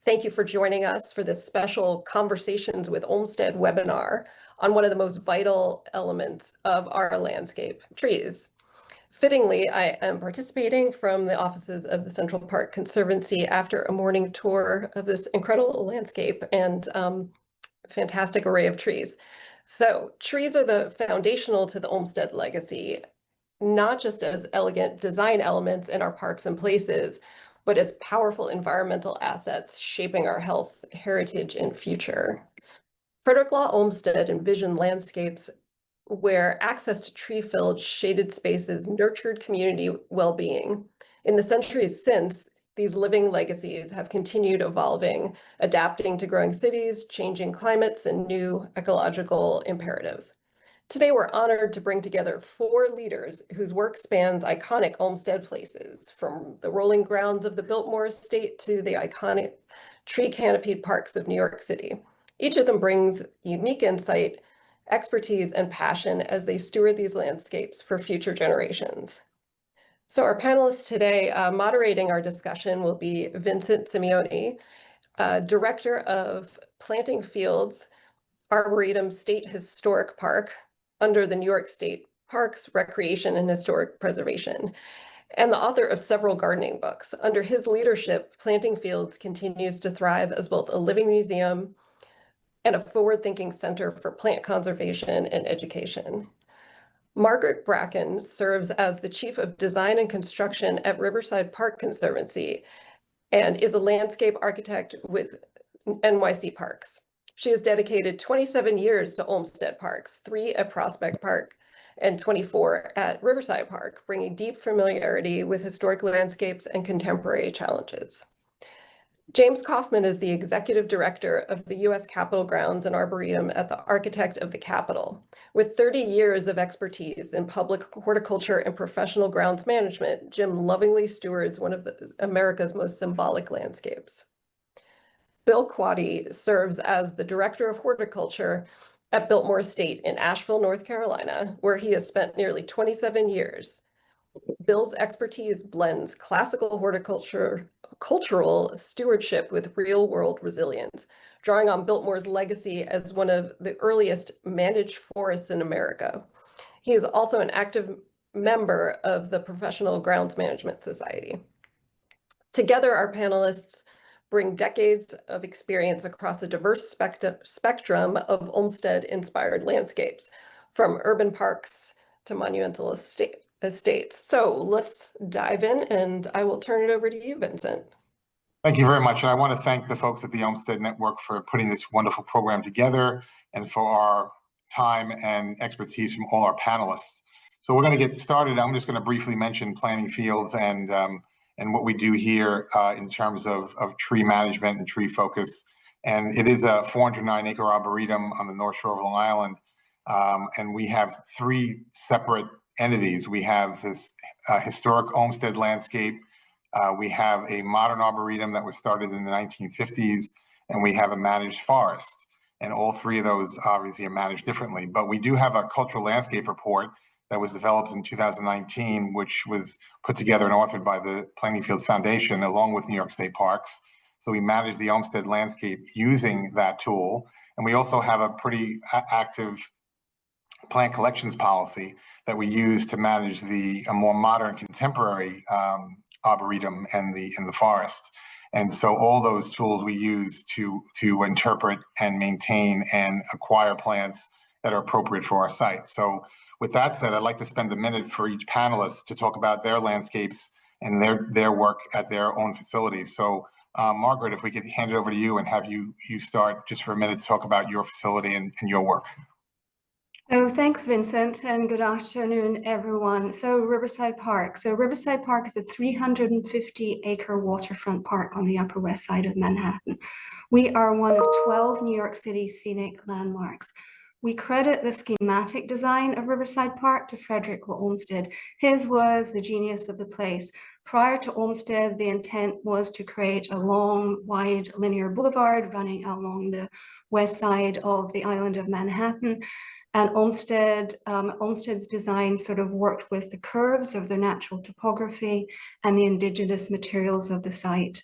Thank you for joining us for this special Conversations with Olmsted webinar on one of the most vital elements of our landscape, trees. Fittingly, I am participating from the offices of the Central Park Conservancy after a morning tour of this incredible landscape and fantastic array of trees. So trees are the foundational to the Olmsted legacy, not just as elegant design elements in our parks and places, but as powerful environmental assets shaping our health, heritage, and future. Frederick Law Olmsted envisioned landscapes where access to tree-filled, shaded spaces nurtured community well-being. In the centuries since, these living legacies have continued evolving, adapting to growing cities, changing climates, and new ecological imperatives. Today, we're honored to bring together 4 leaders whose work spans iconic Olmsted places, from the rolling grounds of the Biltmore Estate to the iconic tree-canopied parks of New York City. Each of them brings unique insight, expertise, and passion as they steward these landscapes for future generations. So our panelists today moderating our discussion will be Vincent Simeone, Director of Planting Fields, Arboretum State Historic Park, under the New York State Parks, Recreation, and Historic Preservation, and the author of several gardening books. Under his leadership, Planting Fields continues to thrive as both a living museum and a forward-thinking center for plant conservation and education. Margaret Bracken serves as the Chief of Design and Construction at Riverside Park Conservancy and is a landscape architect with NYC Parks. She has dedicated 27 years to Olmsted Parks, 3 at Prospect Park and 24 at Riverside Park, bringing deep familiarity with historic landscapes and contemporary challenges. James Kaufmann is the Executive Director of the U.S. Capitol Grounds and Arboretum at the Architect of the Capitol. With 30 years of expertise in public horticulture and professional grounds management, Jim lovingly stewards one of America's most symbolic landscapes. Bill Quaddy serves as the Director of Horticulture at Biltmore Estate in Asheville, North Carolina, where he has spent nearly 27 years. Bill's expertise blends classical cultural stewardship with real-world resilience, drawing on Biltmore's legacy as one of the earliest managed forests in America. He is also an active member of the Professional Grounds Management Society. Together, our panelists bring decades of experience across a diverse spectrum of Olmsted-inspired landscapes, from urban parks to monumental estates. So let's dive in, and I will turn it over to you, Vincent. Thank you very much. And I want to thank the folks at the Olmsted Network for putting this wonderful program together and for our time and expertise from all our panelists. So we're going to get started. I'm just going to briefly mention Planting Fields and what we do here in terms of tree management and tree focus. And it is a 409-acre arboretum on the North Shore of Long Island. And we have 3 separate entities. We have this historic Olmsted landscape. We have a modern arboretum that was started in the 1950s, and we have a managed forest. And all 3 of those obviously are managed differently. But we do have a cultural landscape report that was developed in 2019, which was put together and authored by the Planting Fields Foundation along with New York State Parks. So we manage the Olmsted landscape using that tool. And we also have a pretty active plant collections policy that we use to manage a more modern contemporary arboretum and the forest. And so all those tools we use to interpret and maintain and acquire plants that are appropriate for our site. So with that said, I'd like to spend a minute for each panelist to talk about their landscapes and their work at their own facilities. So Margaret, if we could hand it over to you and have you start just for a minute to talk about your facility and your work. Oh, thanks, Vincent, and good afternoon, everyone. So Riverside Park. So Riverside Park is a 350-acre waterfront park on the Upper West Side of Manhattan. We are one of 12 New York City scenic landmarks. We credit the schematic design of Riverside Park to Frederick Law Olmsted. His was the genius of the place. Prior to Olmsted, the intent was to create a long, wide, linear boulevard running along the west side of the island of Manhattan. And Olmsted's design sort of worked with the curves of the natural topography and the indigenous materials of the site.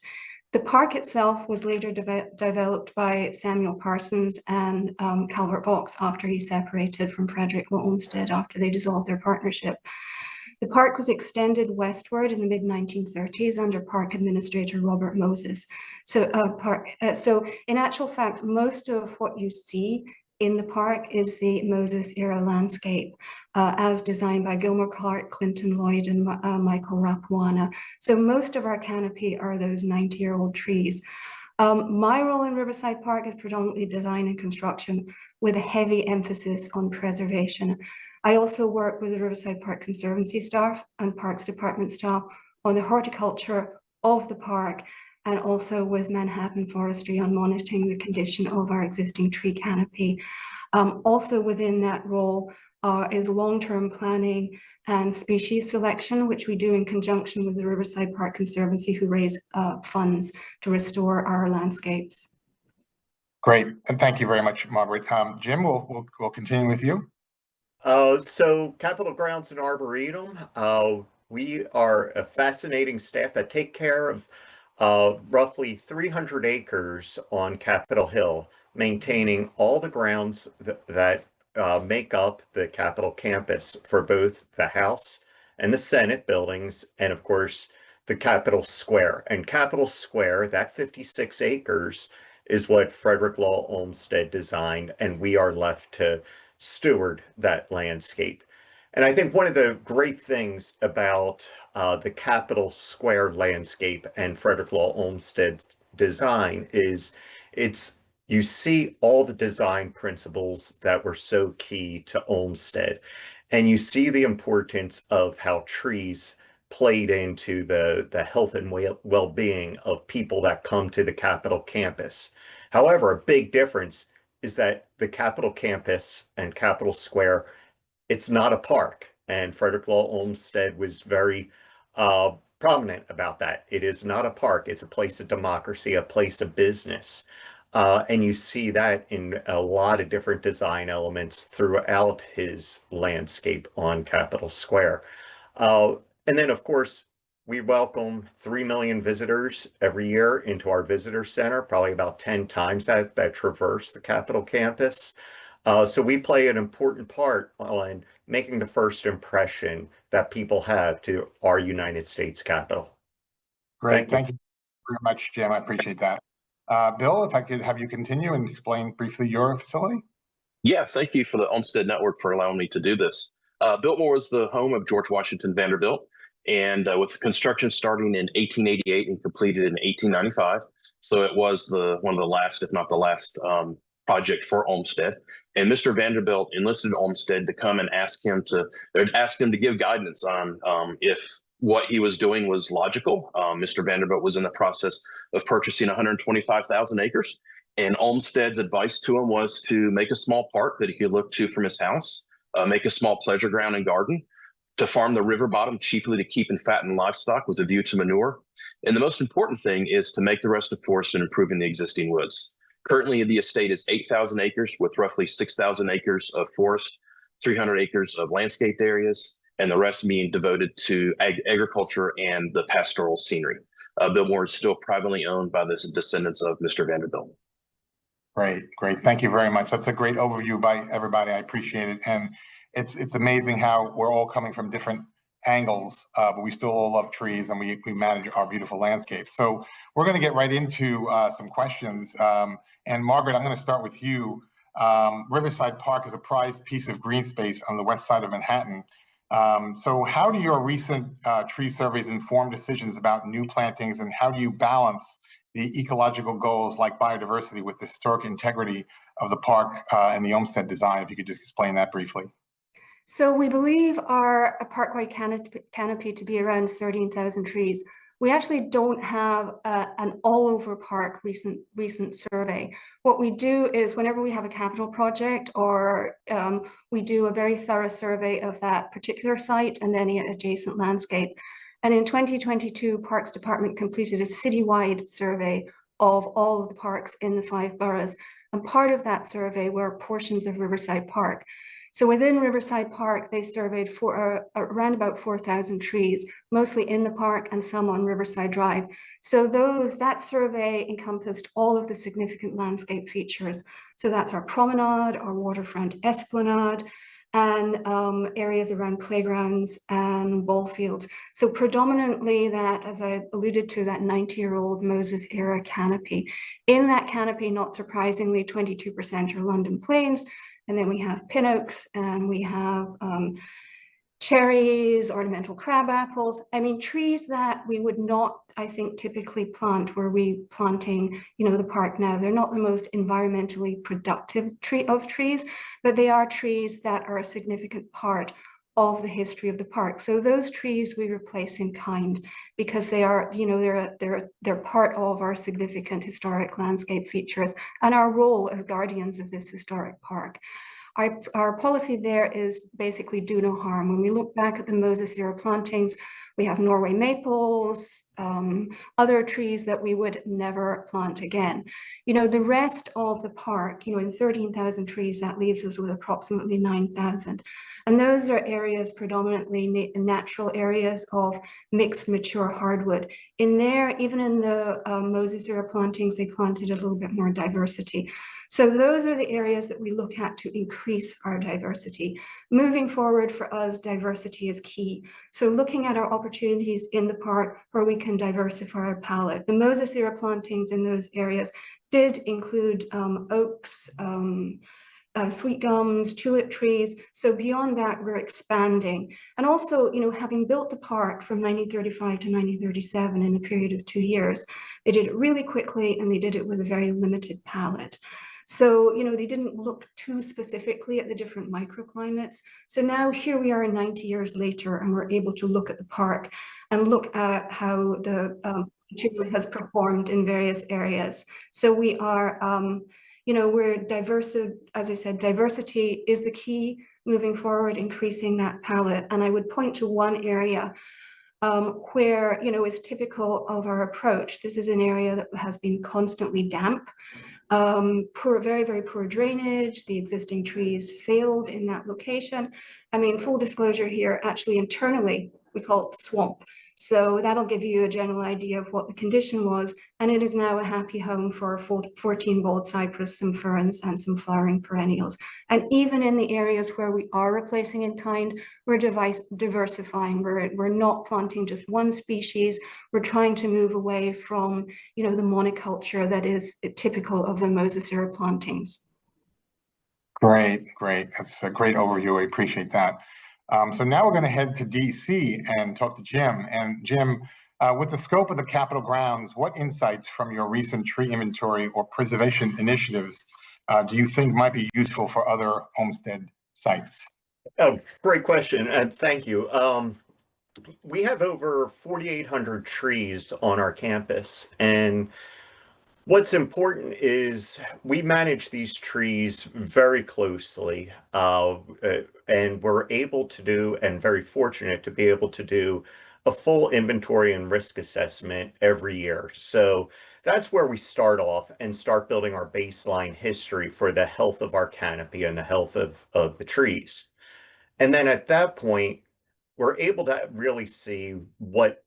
The park itself was later developed by Samuel Parsons and Calvert Vaux after he separated from Frederick Olmsted after they dissolved their partnership. The park was extended westward in the mid-1930s under park administrator Robert Moses. So in actual fact, most of what you see in the park is the Moses era landscape as designed by Gilmore Clark, Clinton Lloyd, and Michael Rapuana. So most of our canopy are those 90-year-old trees. My role in Riverside Park is predominantly design and construction with a heavy emphasis on preservation. I also work with the Riverside Park Conservancy staff and Parks Department staff on the horticulture of the park, and also with Manhattan Forestry on monitoring the condition of our existing tree canopy. Also within that role is long-term planning and species selection, which we do in conjunction with the Riverside Park Conservancy, who raise funds to restore our landscapes. Great, and thank you very much, Margaret. Jim, we'll continue with you. So Capitol Grounds and Arboretum, we are a fascinating staff that take care of roughly 300 acres on Capitol Hill, maintaining all the grounds that make up the Capitol campus for both the House and the Senate buildings, and of course, the Capitol Square. And Capitol Square, that 56 acres, is what Frederick Law Olmsted designed, and we are left to steward that landscape. And I think one of the great things about the Capitol Square landscape and Frederick Law Olmsted's design is you see all the design principles that were so key to Olmsted, and you see the importance of how trees played into the health and well-being of people that come to the Capitol campus. However, a big difference is that the Capitol campus and Capitol Square, it's not a park. And Frederick Law Olmsted was very prominent about that. It is not a park. It's a place of democracy, a place of business. And you see that in a lot of different design elements throughout his landscape on Capitol Square. And then, of course, we welcome 3 million visitors every year into our visitor center, probably about 10 times that traverse the Capitol campus. So we play an important part in making the first impression that people have to our United States Capitol. Great, thank you very much, Jim. I appreciate that. Bill, if I could have you continue and explain briefly your facility. Yeah, thank you for the Olmsted Network for allowing me to do this. Biltmore was the home of George Washington Vanderbilt, and with construction starting in 1888 and completed in 1895. So it was one of the last, if not the last, project for Olmsted. And Mr. Vanderbilt enlisted Olmsted to come and ask him to give guidance on if what he was doing was logical. Mr. Vanderbilt was in the process of purchasing 125,000 acres. And Olmsted's advice to him was to make a small park that he could look to from his house, make a small pleasure ground and garden, to farm the river bottom cheaply to keep and fatten livestock with a view to manure. And the most important thing is to make the rest of forest and improving the existing woods. Currently, the estate is 8,000 acres with roughly 6,000 acres of forest, 300 acres of landscaped areas, and the rest being devoted to agriculture and the pastoral scenery. Biltmore is still privately owned by the descendants of Mr. Vanderbilt. Great. Thank you very much. That's a great overview by everybody. I appreciate it. And it's amazing how we're all coming from different angles, but we still all love trees and we manage our beautiful landscape. So we're going to get right into some questions. And Margaret, I'm going to start with you. Riverside Park is a prized piece of green space on the west side of Manhattan. So how do your recent tree surveys inform decisions about new plantings, and how do you balance the ecological goals like biodiversity with the historic integrity of the park and the Olmsted design? If you could just explain that briefly. So we believe our parkwide canopy to be around 13,000 trees. We actually don't have an all-over park recent survey. What we do is whenever we have a capital project, or we do a very thorough survey of that particular site and then the adjacent landscape. And in 2022, Parks Department completed a citywide survey of all of the parks in the 5 boroughs. And part of that survey were portions of Riverside Park. So within Riverside Park, they surveyed around about 4,000 trees, mostly in the park and some on Riverside Drive. So that survey encompassed all of the significant landscape features. So that's our promenade, our waterfront esplanade, and areas around playgrounds and ball fields. So predominantly that, as I alluded to, that 90-year-old Moses era canopy. In that canopy, not surprisingly, 22% are London planes. And then we have pin oaks and we have cherries, ornamental crab apples. I mean, trees that we would not, I think, typically plant were we planting, the park now. They're not the most environmentally productive trees, but they are trees that are a significant part of the history of the park. So those trees we replace in kind because they are, they're part of our significant historic landscape features and our role as guardians of this historic park. Our policy there is basically do no harm. When we look back at the Moses era plantings, we have Norway maples, other trees that we would never plant again. The rest of the park, in 13,000 trees, that leaves us with approximately 9,000. And those are areas predominantly natural areas of mixed mature hardwood. In there, even in the Moses era plantings, they planted a little bit more diversity. So those are the areas that we look at to increase our diversity. Moving forward for us, diversity is key. So looking at our opportunities in the park where we can diversify our palette. The Moses era plantings in those areas did include oaks, sweet gums, tulip trees. So beyond that, we're expanding. And also, having built the park from 1935 to 1937 in a period of 2 years, they did it really quickly and they did it with a very limited palette. So, they didn't look too specifically at the different microclimates. So now here we are 90 years later, and we're able to look at the park and look at how the material has performed in various areas. So we are, we're diverse. As I said, diversity is the key moving forward, increasing that palette. And I would point to one area where, is typical of our approach. This is an area that has been constantly damp. Very, very poor drainage. The existing trees failed in that location. I mean, full disclosure here, actually internally, we call it swamp. So that'll give you a general idea of what the condition was. And it is now a happy home for 14 bald cypress, some ferns, and some flowering perennials. And even in the areas where we are replacing in kind, we're diversifying. We're not planting just one species. We're trying to move away from, the monoculture that is typical of the Moses era plantings. Great. That's a great overview. I appreciate that. So now we're going to head to DC and talk to Jim. And Jim, with the scope of the Capitol grounds, what insights from your recent tree inventory or preservation initiatives do you think might be useful for other Olmsted sites? Oh, great question, and thank you. We have over 4,800 trees on our campus, and what's important is we manage these trees very closely, and we're able to do, and very fortunate to be able to do, a full inventory and risk assessment every year. So that's where we start off and start building our baseline history for the health of our canopy and the health of the trees. And then at that point, we're able to really see what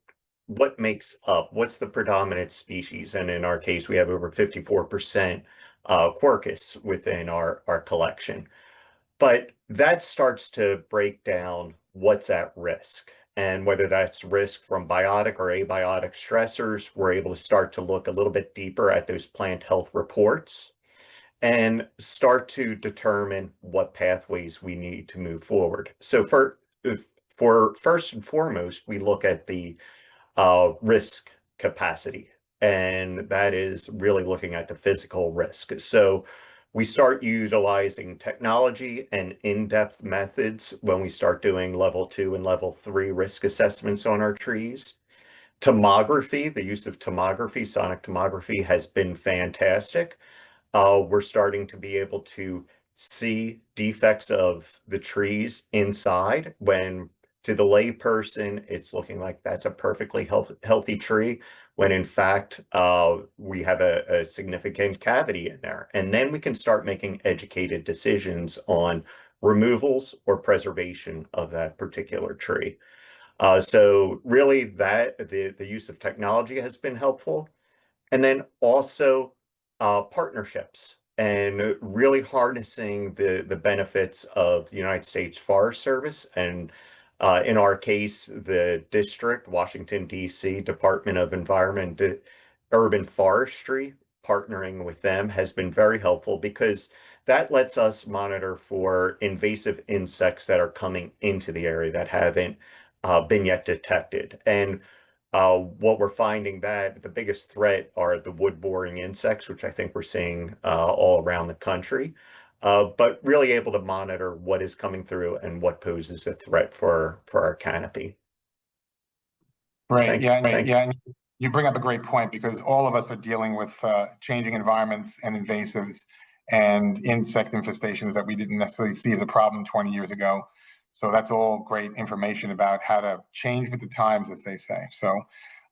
makes up, what's the predominant species. And in our case, we have over 54% Quercus within our collection. But that starts to break down what's at risk. And whether that's risk from biotic or abiotic stressors, we're able to start to look a little bit deeper at those plant health reports and start to determine what pathways we need to move forward. So for first and foremost, we look at the risk capacity, and that is really looking at the physical risk. So we start utilizing technology and in-depth methods when we start doing level 2 and level 3 risk assessments on our trees. Tomography, the use of tomography, sonic tomography, has been fantastic. We're starting to be able to see defects of the trees inside, when to the lay person, it's looking like that's a perfectly healthy tree, when in fact, we have a significant cavity in there. And then we can start making educated decisions on removals or preservation of that particular tree. So really the use of technology has been helpful. And then also partnerships and really harnessing the benefits of the United States Forest Service and in our case, the district, Washington, D.C. Department of Environment, Urban Forestry, partnering with them has been very helpful because that lets us monitor for invasive insects that are coming into the area that haven't been yet detected. And what we're finding that the biggest threat are the wood-boring insects, which I think we're seeing all around the country, but really able to monitor what is coming through and what poses a threat for our canopy. Right. Yeah. And you bring up a great point because all of us are dealing with changing environments and invasives and insect infestations that we didn't necessarily see as a problem 20 years ago. So that's all great information about how to change with the times, as they say. So,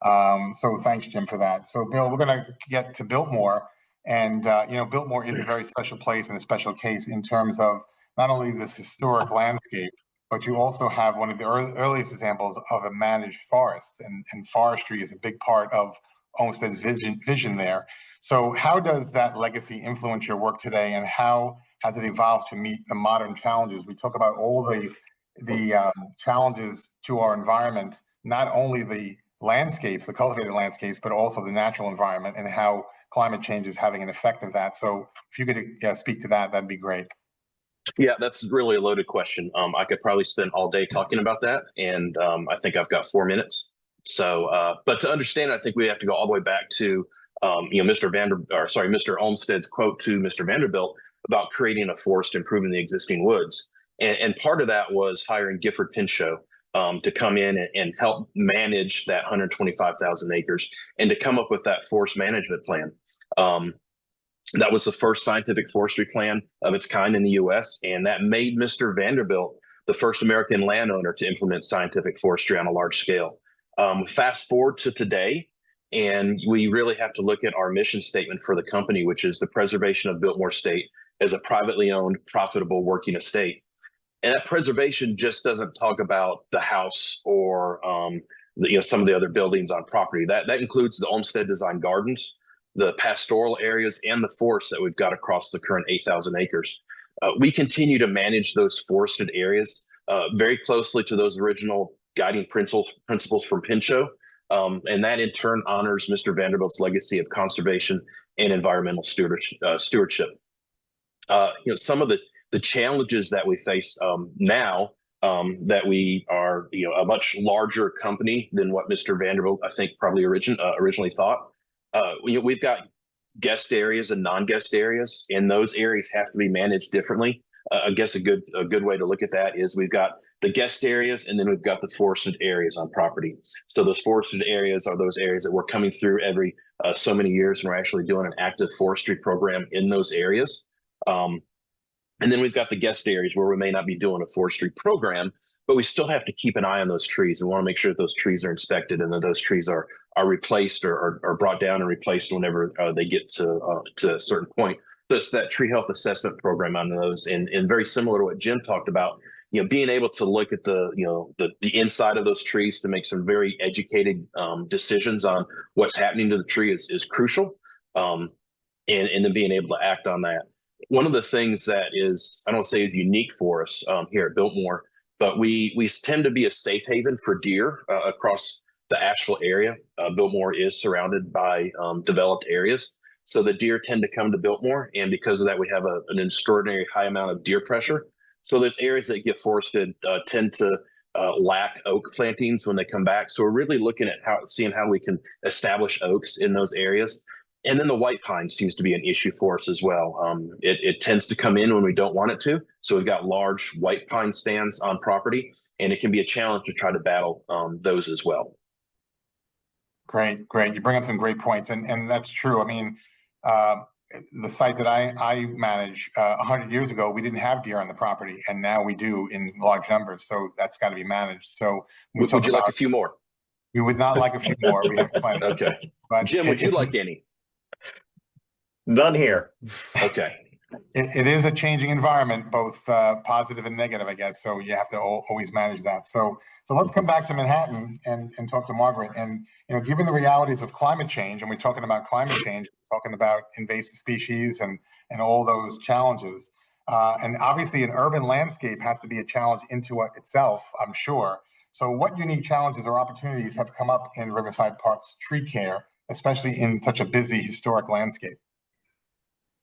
so thanks, Jim, for that. So, Bill, we're going to get to Biltmore, and Biltmore is a very special place and a special case in terms of not only this historic landscape, but you also have one of the earliest examples of a managed forest, and forestry is a big part of Olmsted's vision there. So, how does that legacy influence your work today, and how has it evolved to meet the modern challenges? We talk about all the challenges to our environment, not only the landscapes, the cultivated landscapes, but also the natural environment and how climate change is having an effect of that. So if you could speak to that, that'd be great. Yeah, that's really a loaded question. I could probably spend all day talking about that, and I think I've got 4 minutes. So, but to understand, I think we have to go all the way back to Mr. Olmsted's quote to Mr. Vanderbilt about creating a forest, improving the existing woods. And part of that was hiring Gifford Pinchot to come in and help manage that 125,000 acres and to come up with that forest management plan. That was the first scientific forestry plan of its kind in the U.S., and that made Mr. Vanderbilt the first American landowner to implement scientific forestry on a large scale. Fast forward to today, and we really have to look at our mission statement for the company, which is the preservation of Biltmore Estate as a privately owned, profitable working estate. And that preservation just doesn't talk about the house or some of the other buildings on property. That includes the Olmsted Design Gardens, the pastoral areas, and the forests that we've got across the current 8,000 acres. We continue to manage those forested areas very closely to those original guiding principles from Pinchot. And that in turn honors Mr. Vanderbilt's legacy of conservation and environmental stewardship. Some of the challenges that we face now that we are, a much larger company than what Mr. Vanderbilt, I think, probably originally thought. We've got guest areas and non-guest areas, and those areas have to be managed differently. I guess a good way to look at that is we've got the guest areas, and then we've got the forested areas on property. So those forested areas are those areas that we're coming through every so many years, and we're actually doing an active forestry program in those areas. And then we've got the guest areas where we may not be doing a forestry program, but we still have to keep an eye on those trees. We want to make sure that those trees are inspected and that those trees are replaced or brought down and replaced whenever they get to a certain point. So it's that tree health assessment program on those, and very similar to what Jim talked about, being able to look at the inside of those trees to make some very educated decisions on what's happening to the tree is crucial, and then being able to act on that. One of the things that is, I don't say is unique for us here at Biltmore, but we tend to be a safe haven for deer across the Asheville area. Biltmore is surrounded by developed areas, so the deer tend to come to Biltmore, and because of that, we have an extraordinary high amount of deer pressure. So those areas that get forested tend to lack oak plantings when they come back. So we're really looking at seeing how we can establish oaks in those areas. And then the white pine seems to be an issue for us as well. It tends to come in when we don't want it to. So we've got large white pine stands on property, and it can be a challenge to try to battle those as well. Great. You bring up some great points, and that's true. I mean, the site that I manage 100 years ago, we didn't have deer on the property, and now we do in large numbers. So that's got to be managed. So would you like a few more? We would not like a few more. We have plenty. Okay. But Jim, would you like any? None here. Okay. It is a changing environment, both positive and negative, I guess. So you have to always manage that. So let's come back to Manhattan and talk to Margaret. And given the realities of climate change, and we're talking about climate change, we're talking about invasive species and all those challenges. And obviously, an urban landscape has to be a challenge into itself, I'm sure. So what unique challenges or opportunities have come up in Riverside Park's tree care, especially in such a busy historic landscape?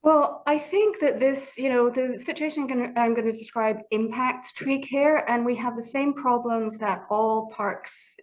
Well, I think that this, the situation I'm going to describe impacts tree care, and we have the same problems that all parks,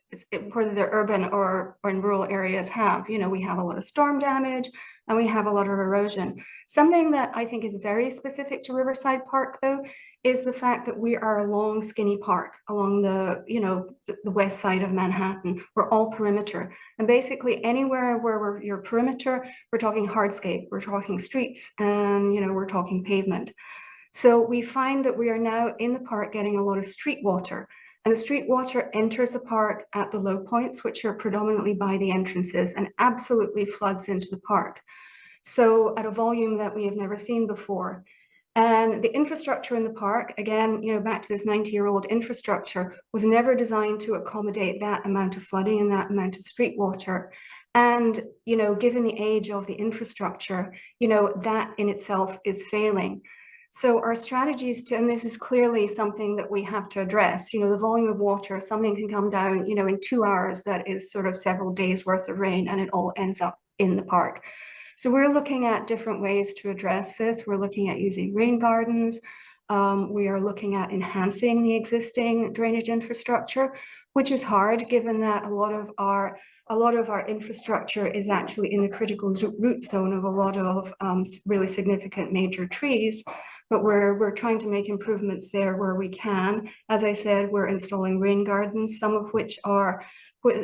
whether they're urban or in rural areas, have. We have a lot of storm damage and we have a lot of erosion. Something that I think is very specific to Riverside Park, though, is the fact that we are a long, skinny park along the west side of Manhattan. We're all perimeter. And basically anywhere where you're perimeter, we're talking hardscape, we're talking streets, and we're talking pavement. So we find that we are now in the park getting a lot of street water. And the street water enters the park at the low points, which are predominantly by the entrances, and absolutely floods into the park. So at a volume that we have never seen before. And the infrastructure in the park, again, back to this 90-year-old infrastructure, was never designed to accommodate that amount of flooding and that amount of street water. And, given the age of the infrastructure, that in itself is failing. So our strategies and this is clearly something that we have to address, the volume of water, something can come down, in 2 hours, that is sort of several days worth of rain, and it all ends up in the park. So we're looking at different ways to address this. We're looking at using rain gardens. We are looking at enhancing the existing drainage infrastructure, which is hard given that a lot of our infrastructure is actually in the critical root zone of a lot of really significant major trees. But we're trying to make improvements there where we can. As I said, we're installing rain gardens, some of which are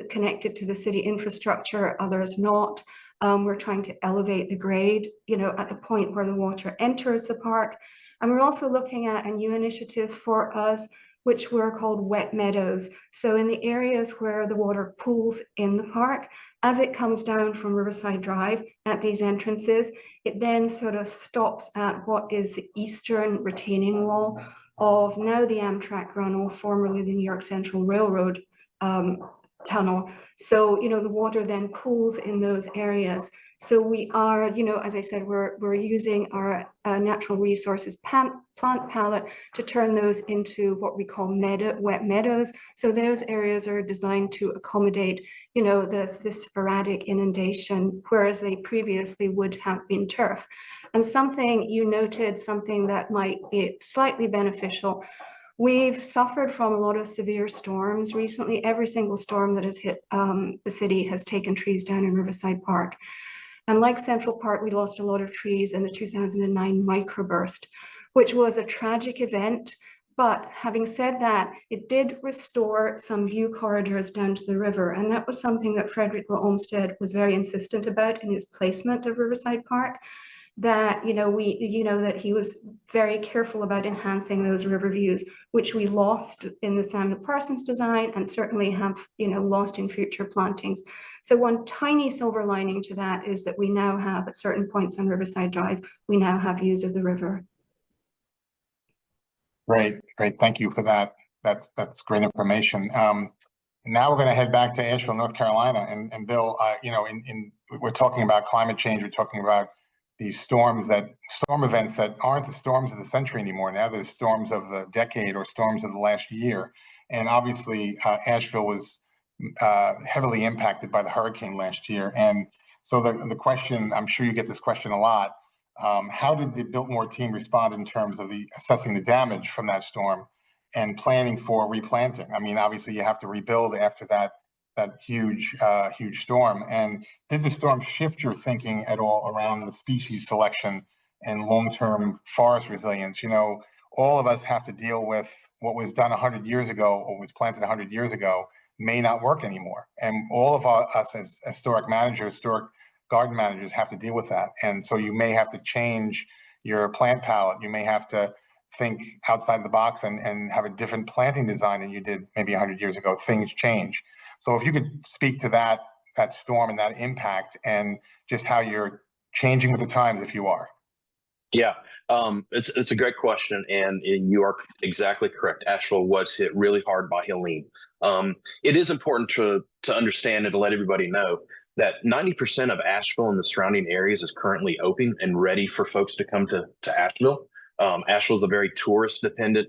connected to the city infrastructure, others not. We're trying to elevate the grade, at the point where the water enters the park. And we're also looking at a new initiative for us, which we're called wet meadows. So in the areas where the water pools in the park, as it comes down from Riverside Drive at these entrances, it then sort of stops at what is the eastern retaining wall of now the Amtrak runoff, formerly the New York Central Railroad tunnel. So, the water then pools in those areas. So we are, as I said, we're using our natural resources plant palette to turn those into what we call wet meadows. So those areas are designed to accommodate, this sporadic inundation, whereas they previously would have been turf. And something you noted, something that might be slightly beneficial. We've suffered from a lot of severe storms recently. Every single storm that has hit the city has taken trees down in Riverside Park. And like Central Park, we lost a lot of trees in the 2009 microburst, which was a tragic event. But having said that, it did restore some view corridors down to the river. And that was something that Frederick Olmsted was very insistent about in his placement of Riverside Park. That that he was very careful about enhancing those river views, which we lost in the Samuel Parsons design and certainly have lost in future plantings. So one tiny silver lining to that is that we now have, at certain points on Riverside Drive, we now have views of the river. Great. Thank you for that. That's great information. Now we're going to head back to Asheville, North Carolina, and Bill, we're talking about climate change. We're talking about these storm events that aren't the storms of the century anymore. Now they're storms of the decade or storms of the last year. And obviously, Asheville was heavily impacted by the hurricane last year. And so the question, I'm sure you get this question a lot, how did the Biltmore team respond in terms of assessing the damage from that storm and planning for replanting? I mean, obviously you have to rebuild after that huge storm. And did the storm shift your thinking at all around the species selection and long-term forest resilience? All of us have to deal with what was done 100 years ago or was planted 100 years ago may not work anymore. And all of us as historic garden managers have to deal with that. And so you may have to change your plant palette. You may have to think outside the box and have a different planting design than you did maybe 100 years ago. Things change. So if you could speak to that storm and that impact and just how you're changing with the times, if you are. Yeah, it's a great question, and you are exactly correct. Asheville was hit really hard by Helene. It is important to understand and to let everybody know that 90% of Asheville and the surrounding areas is currently open and ready for folks to come to Asheville. Asheville is a very tourist dependent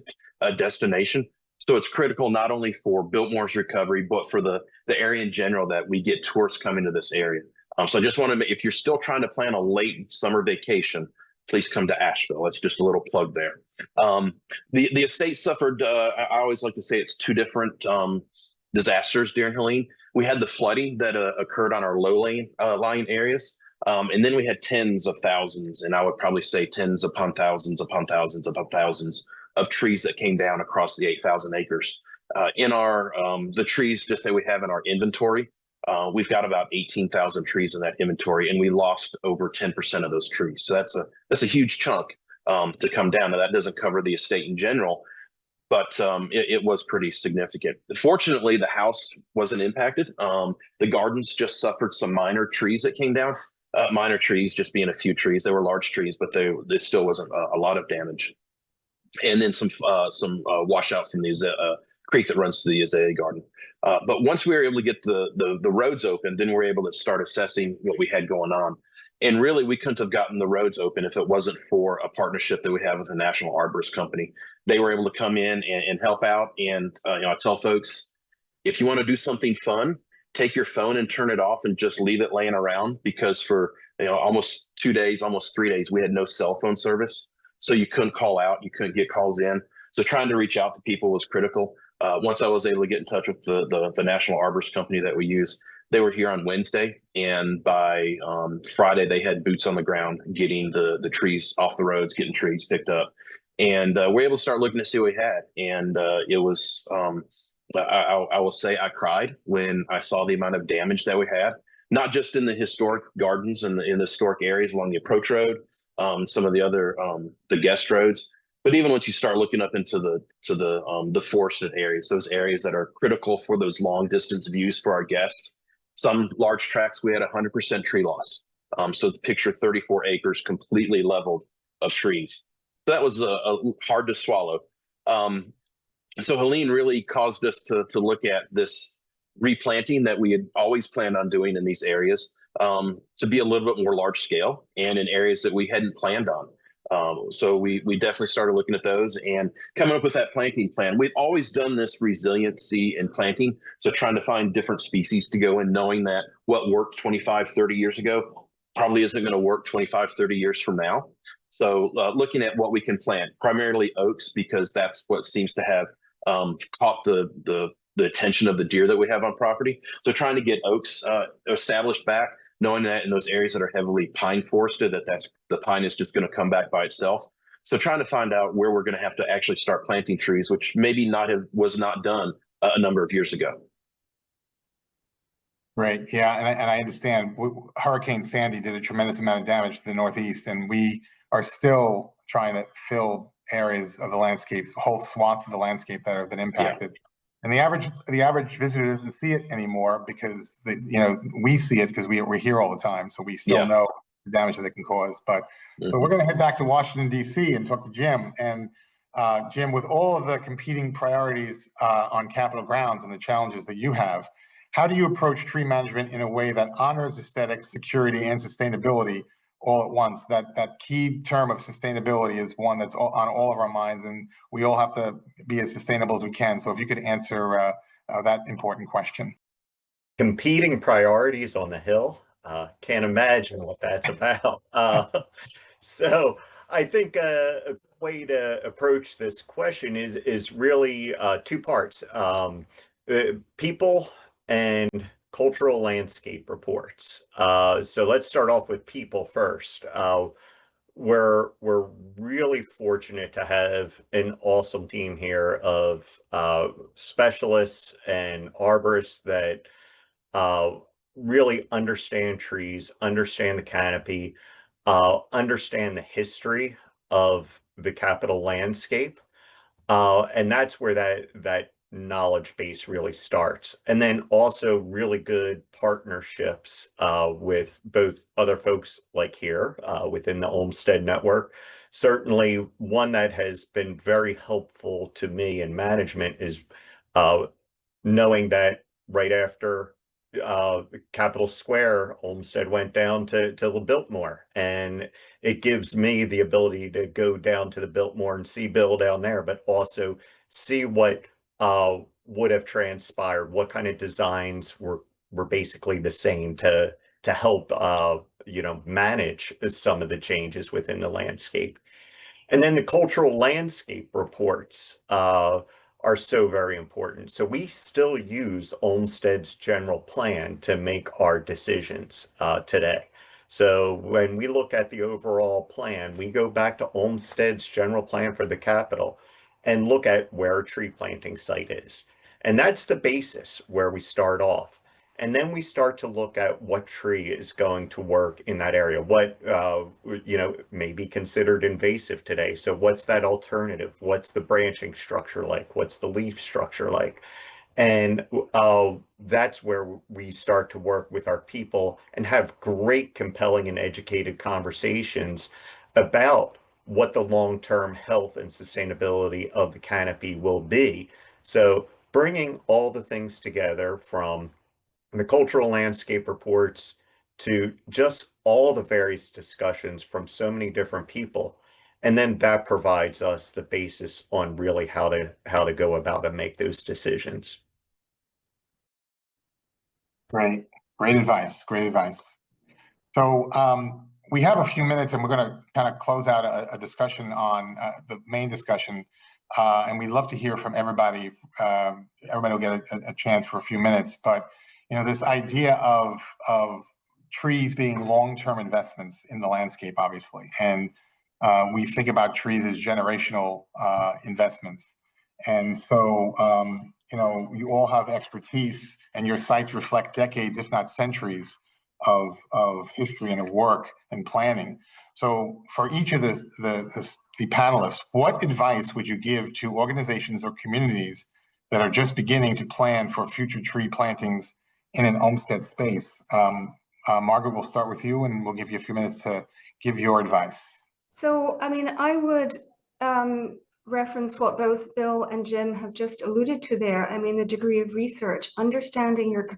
destination, so it's critical not only for Biltmore's recovery, but for the area in general that we get tourists coming to this area. So I just want to, if you're still trying to plan a late summer vacation, please come to Asheville. It's just a little plug there. The estate suffered, I always like to say it's two different disasters during Helene. We had the flooding that occurred on our lying areas. And then we had tens of thousands, and I would probably say tens upon thousands upon thousands upon thousands of trees that came down across the 8,000 acres. In our, the trees just that we have in our inventory, we've got about 18,000 trees in that inventory, and we lost over 10% of those trees. So that's a huge chunk to come down. Now that doesn't cover the estate in general, but it was pretty significant. Fortunately, the house wasn't impacted. The gardens just suffered some minor trees that came down. Minor trees, just being a few trees. They were large trees, but there still wasn't a lot of damage. And then some washout from the creek that runs to the azalea garden. But once we were able to get the roads open, then we were able to start assessing what we had going on. And really, we couldn't have gotten the roads open if it wasn't for a partnership that we have with the National Arborist Company. They were able to come in and help out. And I tell folks, if you want to do something fun, take your phone and turn it off and just leave it laying around, because for almost 2 days, almost 3 days, we had no cell phone service. So you couldn't call out, you couldn't get calls in. So trying to reach out to people was critical. Once I was able to get in touch with the National Arborist Company that we use, they were here on Wednesday, and by Friday they had boots on the ground getting the trees off the roads, getting trees picked up, and we're able to start looking to see what we had. And it was, I will say, I cried when I saw the amount of damage that we had, not just in the historic gardens and in the historic areas along the approach road, some of the other the guest roads. But even once you start looking up into the forested areas, those areas that are critical for those long distance views for our guests, some large tracts we had 100% tree loss. So picture 34 acres completely leveled of trees. So that was hard to swallow. So Helene really caused us to look at this replanting that we had always planned on doing in these areas, to be a little bit more large scale and in areas that we hadn't planned on. So we definitely started looking at those and coming up with that planting plan. We've always done this resiliency in planting. So trying to find different species to go in, knowing that what worked 25, 30 years ago probably isn't going to work 25, 30 years from now. So looking at what we can plant, primarily oaks, because that's what seems to have caught the attention of the deer that we have on property. So trying to get oaks established back, knowing that in those areas that are heavily pine forested, that's the pine is just going to come back by itself. So trying to find out where we're going to have to actually start planting trees, which maybe was not done a number of years ago. Right. Yeah. And I understand Hurricane Sandy did a tremendous amount of damage to the Northeast, and we are still trying to fill areas of the landscapes, whole swaths of the landscape that have been impacted. Yeah. And the average visitor doesn't see it anymore because we see it because we're here all the time, so we still know the damage that it can cause. But so we're going to head back to Washington D.C. and talk to Jim. And Jim, with all of the competing priorities on Capitol grounds and the challenges that you have, how do you approach tree management in a way that honors aesthetics, security, and sustainability all at once? That key term of sustainability is one that's on all of our minds, and we all have to be as sustainable as we can. So if you could answer that important question. Competing priorities on the Hill. Can't imagine what that's about. So I think a way to approach this question is really two parts. People and cultural landscape reports. So let's start off with people first. We're really fortunate to have an awesome team here of specialists and arborists that really understand trees, understand the canopy, understand the history of the Capitol landscape. And that's where that knowledge base really starts. And then also really good partnerships with both other folks like here within the Olmsted network. Certainly one that has been very helpful to me in management is knowing that right after Capitol Square, Olmsted went down to the Biltmore, and it gives me the ability to go down to the Biltmore and see Bill down there, but also see what would have transpired, what kind of designs were basically the same to help manage some of the changes within the landscape. And then the cultural landscape reports are so very important. So we still use Olmsted's general plan to make our decisions today. So when we look at the overall plan, we go back to Olmsted's general plan for the Capitol and look at where a tree planting site is. And that's the basis where we start off. And then we start to look at what tree is going to work in that area, what may be considered invasive today. So what's that alternative? What's the branching structure like? What's the leaf structure like? And that's where we start to work with our people and have great, compelling, and educated conversations about what the long-term health and sustainability of the canopy will be. So bringing all the things together, from the cultural landscape reports to just all the various discussions from so many different people. And then that provides us the basis on really how to go about and make those decisions. Great, great advice, great advice. So we have a few minutes and we're going to kind of close out a discussion on the main discussion. And we'd love to hear from everybody. Everybody will get a chance for a few minutes, but this idea of trees being long-term investments in the landscape, obviously, and we think about trees as generational investments. And so, you all have expertise, and your sites reflect decades, if not centuries, of history and of work and planning. So, for each of the panelists, what advice would you give to organizations or communities that are just beginning to plan for future tree plantings in an Olmsted space? Margaret, we'll start with you, and we'll give you a few minutes to give your advice. So, I would reference what both Bill and Jim have just alluded to there. The degree of research, understanding your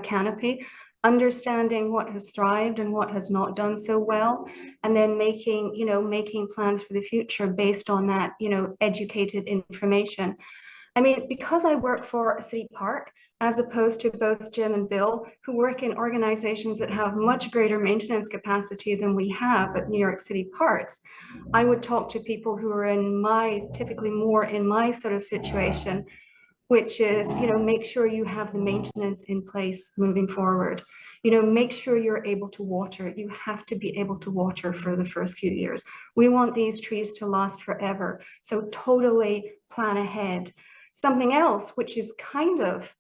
canopy, understanding what has thrived and what has not done so well, and then making plans for the future based on that, educated information. Because I work for a city park, as opposed to both Jim and Bill, who work in organizations that have much greater maintenance capacity than we have at New York City parks, I would talk to people who are typically more in my sort of situation, which is, make sure you have the maintenance in place moving forward. Make sure you're able to water. You have to be able to water for the first few years. We want these trees to last forever. So totally plan ahead. Something else, which is kind of,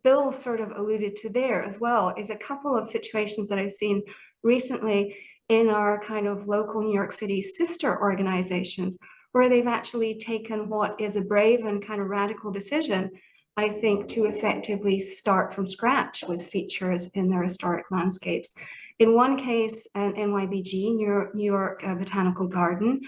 Bill sort of alluded to there as well, is a couple of situations that I've seen recently in our kind of local New York City sister organizations, where they've actually taken what is a brave and kind of radical decision, I think, to effectively start from scratch with features in their historic landscapes. In one case, an NYBG, New York Botanical Garden,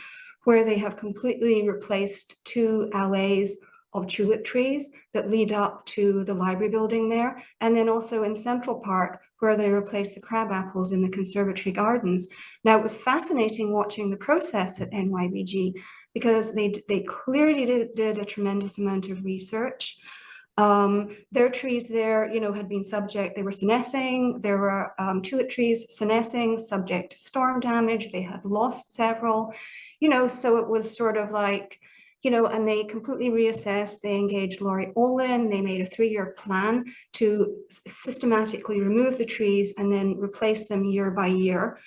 where they have completely replaced 2 alleys of tulip trees that lead up to the library building there. And then also in Central Park, where they replaced the crab apples in the conservatory gardens. Now, it was fascinating watching the process at NYBG, because they clearly did a tremendous amount of research. Their trees there, had been subject, they were senescing, there were tulip trees senescing, subject to storm damage, they had lost several, so it was sort of like, and they completely reassessed. They engaged Laurie Olin. They made a 3-year plan to systematically remove the trees and then replace them year by year.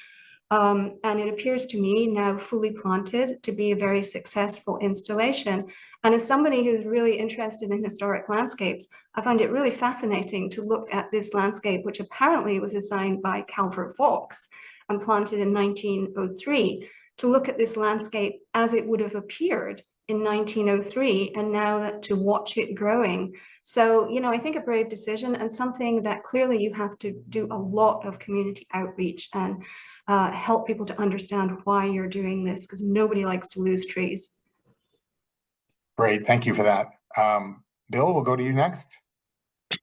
And it appears to me now fully planted to be a very successful installation. And as somebody who's really interested in historic landscapes, I find it really fascinating to look at this landscape, which apparently was designed by Calvert Vaux and planted in 1903, to look at this landscape as it would have appeared in 1903, and now that to watch it growing. So, you know, I think a brave decision, and something that clearly you have to do a lot of community outreach and help people to understand why you're doing this, because nobody likes to lose trees. Great, thank you for that. Bill, we'll go to you next.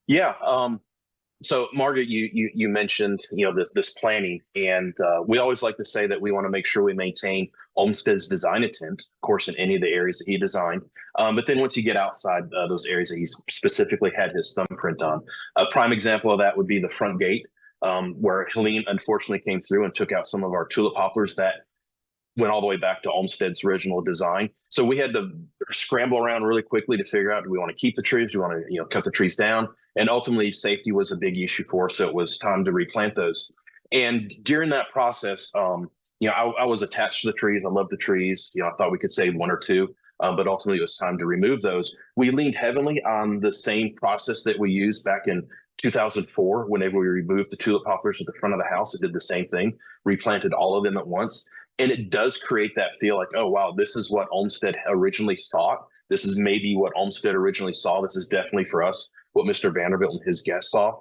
Yeah. So Margaret, you mentioned, you know, this planning, and we always like to say that we want to make sure we maintain Olmsted's design intent, of course, in any of the areas that he designed. But then once you get outside those areas that he's specifically had his thumbprint on, a prime example of that would be the front gate, where Helene unfortunately came through and took out some of our tulip poplars that went all the way back to Olmsted's original design. So we had to scramble around really quickly to figure out, do we want to keep the trees? Do we want to, you know, cut the trees down? And ultimately safety was a big issue for us. So it was time to replant those. And during that process, you know, I was attached to the trees. I loved the trees. You know, I thought we could save one or two, but ultimately it was time to remove those. We leaned heavily on the same process that we used back in 2004, whenever we removed the tulip poplars at the front of the house. It did the same thing, replanted all of them at once. And it does create that feel like, oh, wow, this is what Olmsted originally thought. This is maybe what Olmsted originally saw. This is definitely for us what Mr. Vanderbilt and his guests saw.